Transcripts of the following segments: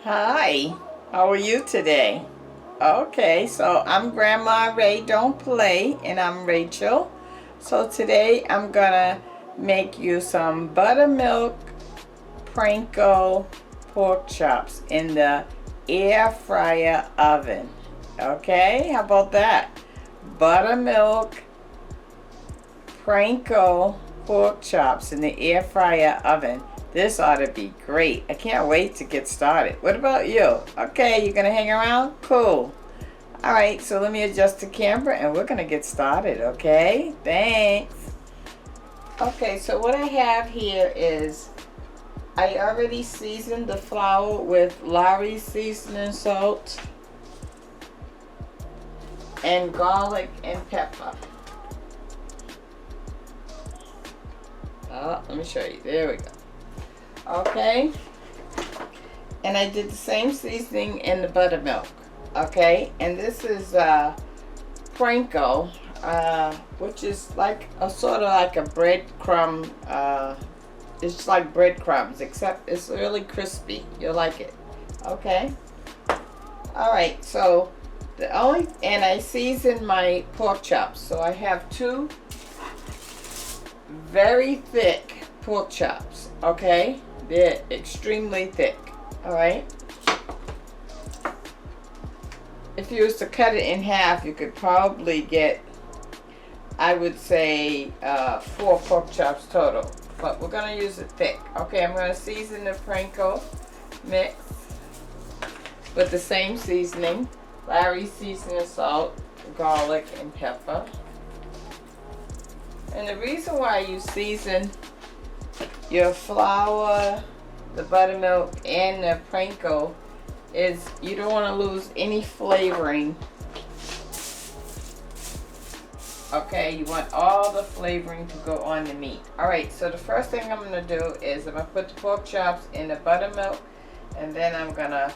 Hi, how are you today? Okay, so I'm Grandma Ray Don't Play, and I'm Rachel. So today I'm gonna make you some buttermilk Pranko pork chops in the air fryer oven. Okay, how about that? Buttermilk Pranko pork chops in the air fryer oven. This ought to be great. I can't wait to get started. What about you? Okay, you're gonna hang around? Cool. All right, so let me adjust the camera and we're gonna get started, okay? Thanks. Okay, so what I have here is I already seasoned the flour with Lawry's seasoning salt and garlic and pepper. Oh, let me show you. There we go. Okay. And I did the same seasoning in the buttermilk. Okay. And this is Pranko, which is like a sort of like a breadcrumb. It's like breadcrumbs, except it's really crispy. You'll like it. Okay. All right. So and I seasoned my pork chops. So I have two very thick pork chops. Okay, they're extremely thick. All right, if you was to cut it in half, you could probably get, I would say, 4 pork chops total, but we're gonna use it thick. Okay, I'm gonna season the Pranko mix with the same seasoning: Larry's seasoning salt, garlic, and pepper. And the reason why you season your flour, the buttermilk, and the Pranko is you don't want to lose any flavoring. Okay, you want all the flavoring to go on the meat. Alright, so the first thing I'm going to do is I'm going to put the pork chops in the buttermilk, and then I'm going to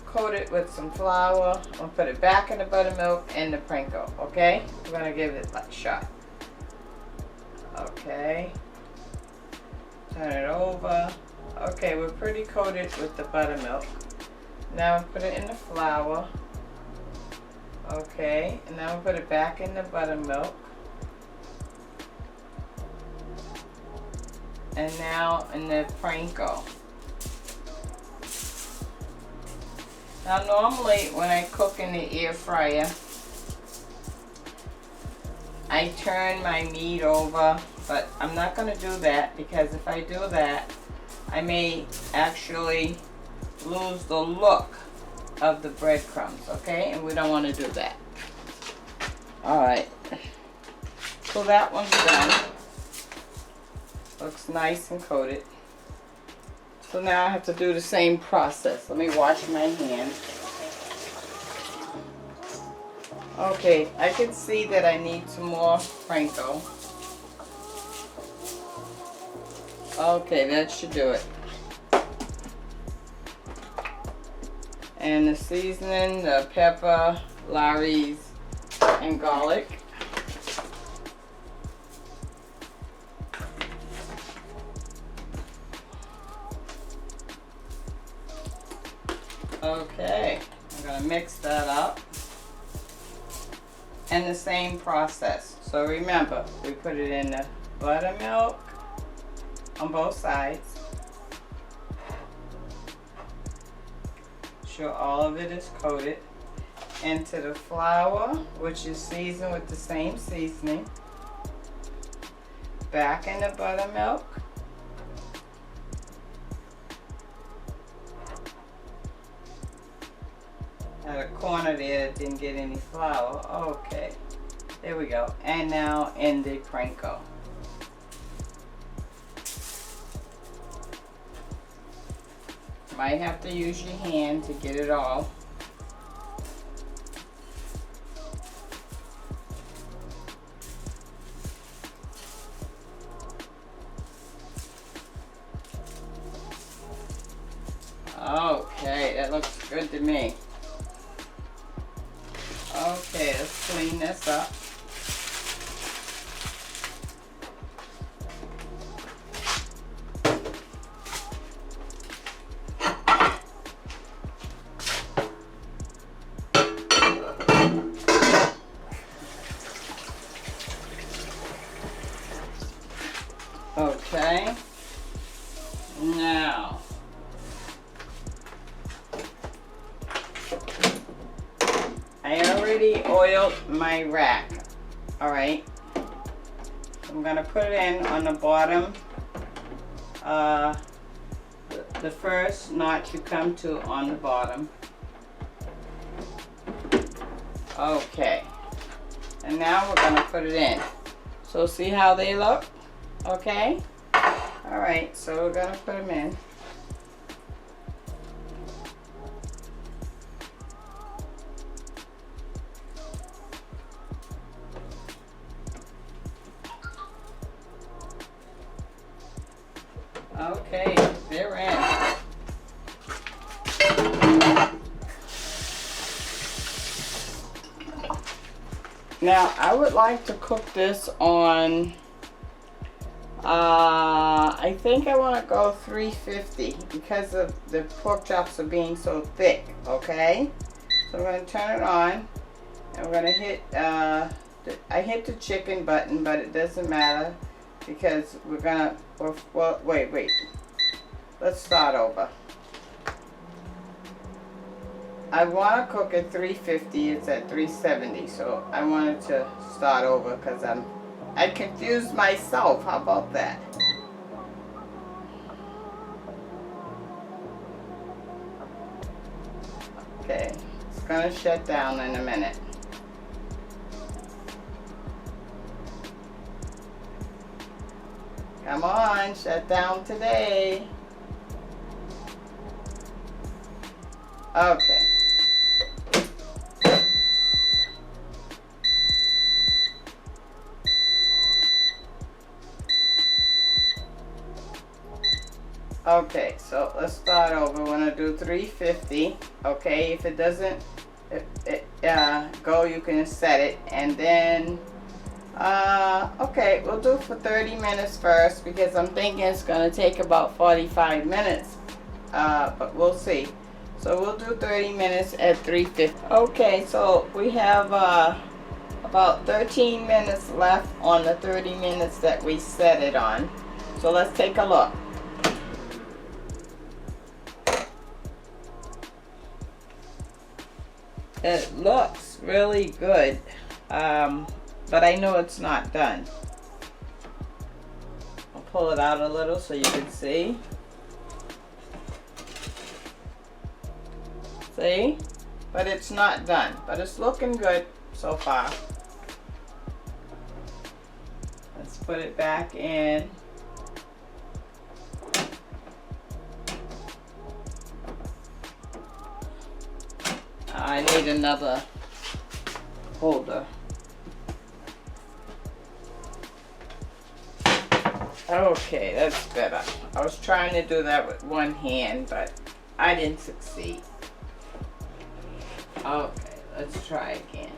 coat it with some flour. I'm going to put it back in the buttermilk and the Pranko, okay? We're going to give it a shot. Okay. Turn it over. Okay, we're pretty coated with the buttermilk. Now put it in the flour. Okay, and now we'll put it back in the buttermilk. And now in the Pranko. Now normally when I cook in the air fryer, I turn my meat over, but I'm not going to do that because if I do that, I may actually lose the look of the breadcrumbs, okay? And we don't want to do that. Alright, so that one's done. Looks nice and coated. So now I have to do the same process. Let me wash my hands. Okay, I can see that I need some more Pranko. Okay, that should do it. And the seasoning, the pepper, Lawry's, and garlic. Okay, I'm going to mix that up. And the same process. So remember, we put it in the buttermilk on both sides. Sure all of it is coated. Into the flour, which is seasoned with the same seasoning. Back in the buttermilk. At a corner there that didn't get any flour. Okay, there we go. And now in the Pranko. Might have to use your hand to get it all. Okay, that looks good to me. Okay, let's clean this up. Now, I already oiled my rack. All right. I'm gonna put it in on the bottom. The first notch you come to on the bottom. Okay. And now we're gonna put it in. So see how they look? Okay. All right. So we're gonna put them in. Okay, they're in. Now, I would like to cook this on, I think I want to go 350 because of the pork chops are being so thick, okay? So I'm going to turn it on, and we're going to hit, I hit the chicken button, but it doesn't matter because we're going to, well, wait. Let's start over. I want to cook at 350. It's at 370, so I wanted to start over because I confused myself. How about that? Okay, it's gonna shut down in a minute. Come on, shut down today. Okay. Okay, so let's start over. We're gonna do 350. Okay, if it doesn't go, you can set it, and then okay, we'll do for 30 minutes first because I'm thinking it's gonna take about 45 minutes, but we'll see. So we'll do 30 minutes at 350. Okay, so we have about 13 minutes left on the 30 minutes that we set it on. So let's take a look. It looks really good, but I know it's not done. I'll pull it out a little so you can see. See? But it's not done, but it's looking good so far. Let's put it back in. I need another holder. Okay, that's better. I was trying to do that with one hand, but I didn't succeed. Okay, let's try again.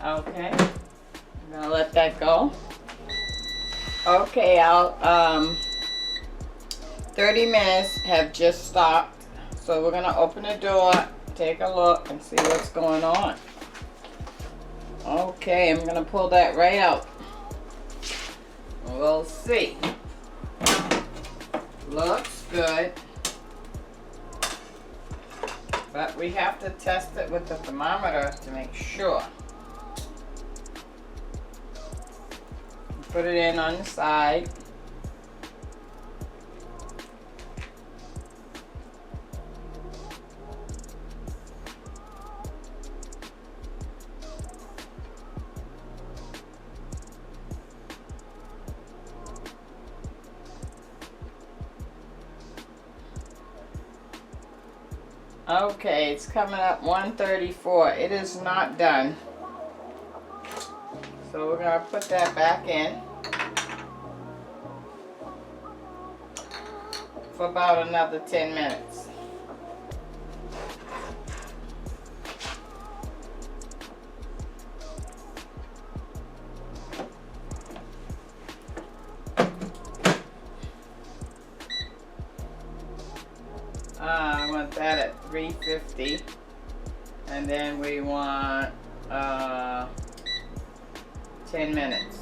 Okay, I'm gonna let that go. Okay, 30 minutes have just stopped. So we're gonna open the door, take a look and see what's going on. Okay, I'm gonna pull that right out. We'll see. Looks good. But we have to test it with the thermometer to make sure. Put it in on the side. Okay, it's coming up 134. It is not done. So we're going to put that back in for about another 10 minutes. I want that at 350. And then we want 10 minutes.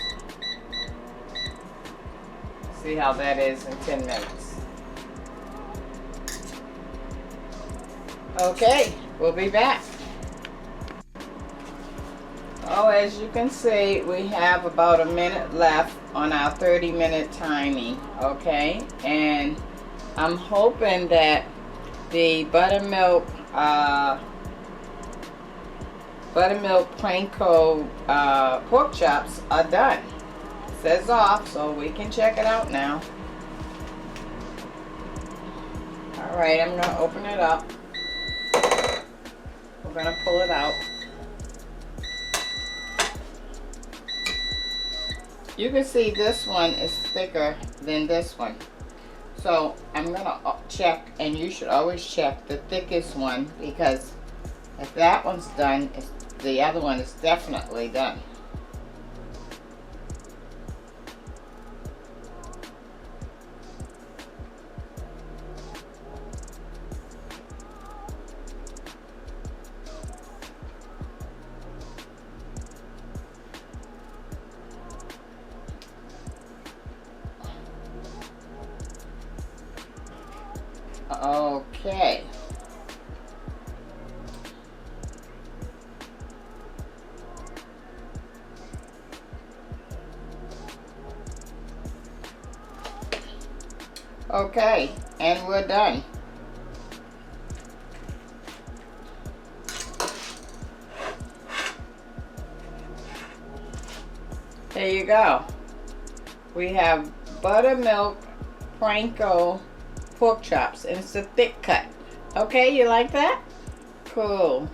See how that is in 10 minutes. Okay, we'll be back. Oh, as you can see, we have about a minute left on our 30-minute timing, okay? And I'm hoping that the buttermilk panko pork chops are done. It says off, so we can check it out now. All right, I'm gonna open it up. We're gonna pull it out. You can see this one is thicker than this one. So I'm gonna check, and you should always check the thickest one, because if that one's done, the other one is definitely done. Okay. Okay, and we're done. There you go. We have buttermilk panko pork chops, and it's a thick cut. Okay, you like that? Cool.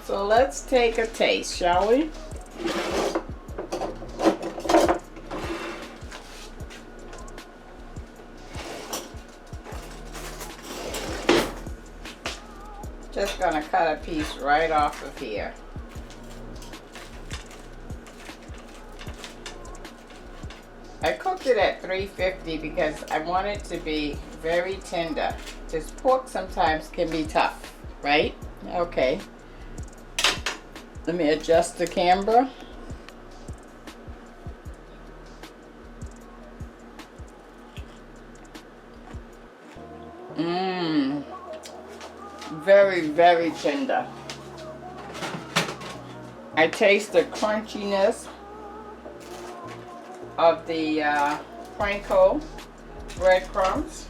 So let's take a taste, shall we? Just gonna cut a piece right off of here. I cooked it at 350 because I want it to be very tender. Because pork sometimes can be tough, right? Okay. Let me adjust the camera. Very, very tender. I taste the crunchiness of the panko breadcrumbs.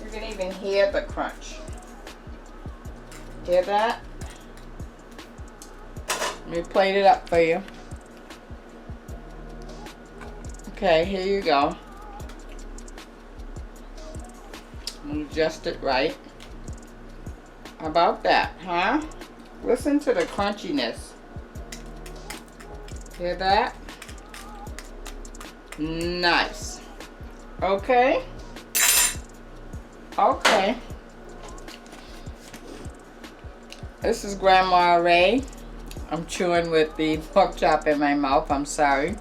You can even hear the crunch. Hear that? Let me plate it up for you. Okay, here you go. I'm gonna adjust it right. How about that, huh? Listen to the crunchiness. Hear that? Nice. Okay. Okay. This is Grandma Ray. I'm chewing with the pork chop in my mouth. I'm sorry.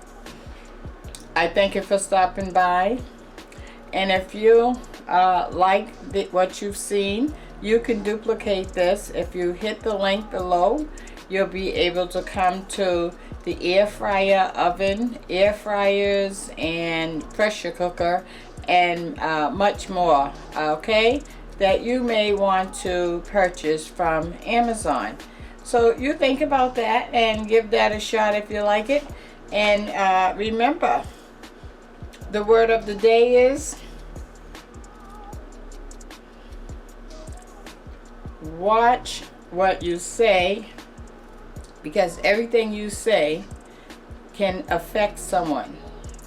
I thank you for stopping by. And if you like what you've seen, you can duplicate this. If you hit the link below, you'll be able to come to the air fryer oven, air fryers, and pressure cooker, and much more, okay, that you may want to purchase from Amazon. So you think about that and give that a shot if you like it. And remember, the word of the day is watch what you say, because everything you say can affect someone.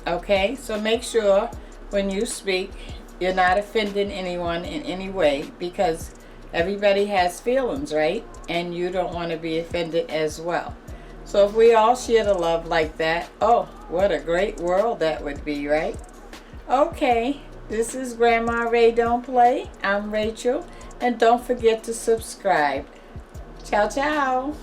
Okay, so make sure when you speak you're not offending anyone in any way, because everybody has feelings, right? And you don't want to be offended as well. So if we all share the love like that, oh, what a great world that would be, right? Okay, this is Grandma Ray Don't Play. I'm Rachel. And don't forget to subscribe. Ciao, ciao.